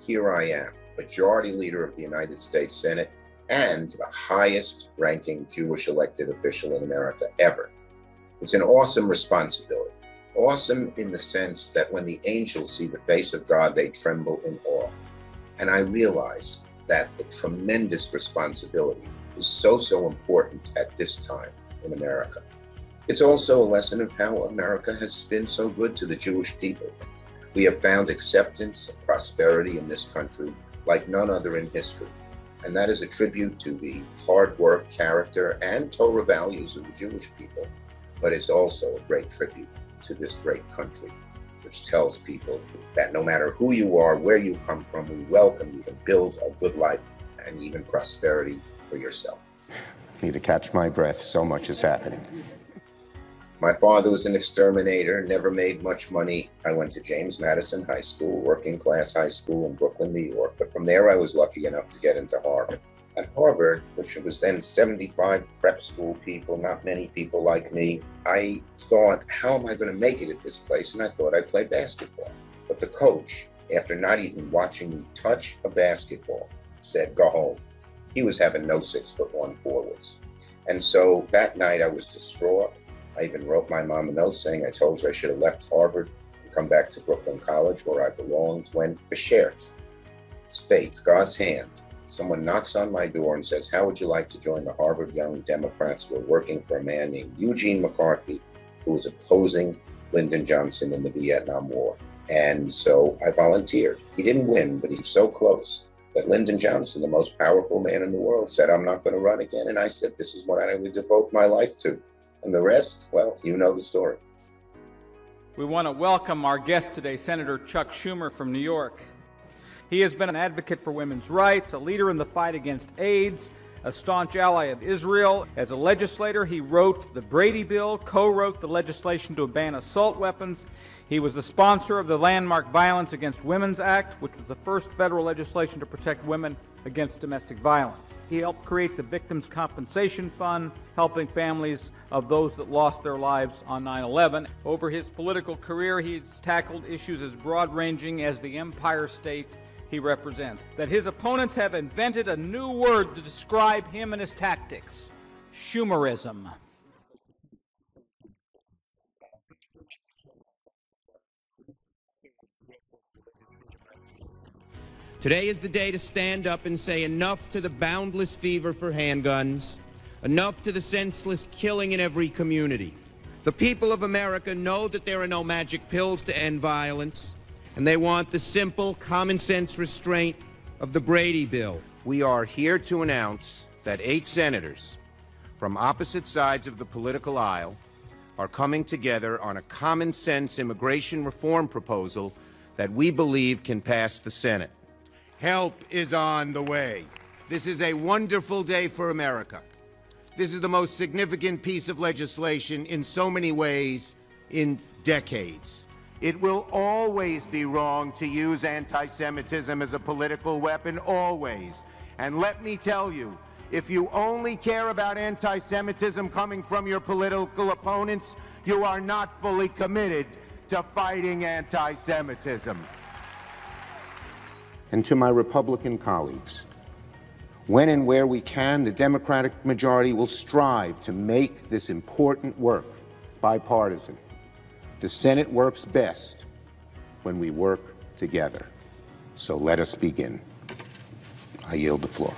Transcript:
here I am, Majority Leader of the United States Senate and the highest ranking Jewish elected official in America ever. It's an awesome responsibility. Awesome in the sense that when the angels see the face of God, they tremble in awe. And I realize that the tremendous responsibility is so important at this time in America. It's also a lesson of how America has been so good to the Jewish people. We have found acceptance and prosperity in this country like none other in history. And that is a tribute to the hard work, character, and Torah values of the Jewish people. But it's also a great tribute to this great country, which tells people that no matter who you are, where you come from, we welcome you to build a good life and even prosperity for yourself. I need to catch my breath, so much is happening. My father was an exterminator, never made much money. I went to James Madison High School, working class high school in Brooklyn, New York. But from there, I was lucky enough to get into Harvard. At Harvard, which was then 75 prep school people, not many people like me, I thought, how am I going to make it at this place? And I thought I'd play basketball. But the coach, after not even watching me touch a basketball, said, go home. He was having no 6'1" forwards. And so that night I was distraught. I even wrote my mom a note saying, I told you I should have left Harvard and come back to Brooklyn College where I belonged, when beshert. It's fate, God's hand. Someone knocks on my door and says, how would you like to join the Harvard Young Democrats who are working for a man named Eugene McCarthy, who was opposing Lyndon Johnson in the Vietnam War? And so I volunteered. He didn't win, but he's so close that Lyndon Johnson, the most powerful man in the world, said, I'm not going to run again. And I said, this is what I would devote my life to. And the rest, well, you know the story. We want to welcome our guest today, Senator Chuck Schumer from New York. He has been an advocate for women's rights, a leader in the fight against AIDS, a staunch ally of Israel. As a legislator, he wrote the Brady Bill, co-wrote the legislation to ban assault weapons. He was the sponsor of the landmark Violence Against Women's Act, which was the first federal legislation to protect women against domestic violence. He helped create the Victims' Compensation Fund, helping families of those that lost their lives on 9/11. Over his political career, he's tackled issues as broad-ranging as the Empire State he represents. That his opponents have invented a new word to describe him and his tactics: Schumerism. Today is the day to stand up and say enough to the boundless fever for handguns, enough to the senseless killing in every community. The people of America know that there are no magic pills to end violence, and they want the simple, common-sense restraint of the Brady Bill. We are here to announce that 8 senators from opposite sides of the political aisle are coming together on a common-sense immigration reform proposal that we believe can pass the Senate. Help is on the way. This is a wonderful day for America. This is the most significant piece of legislation in so many ways in decades. It will always be wrong to use anti-Semitism as a political weapon, always. And let me tell you, if you only care about anti-Semitism coming from your political opponents, you are not fully committed to fighting anti-Semitism. And to my Republican colleagues, when and where we can, the Democratic majority will strive to make this important work bipartisan. The Senate works best when we work together. So let us begin. I yield the floor.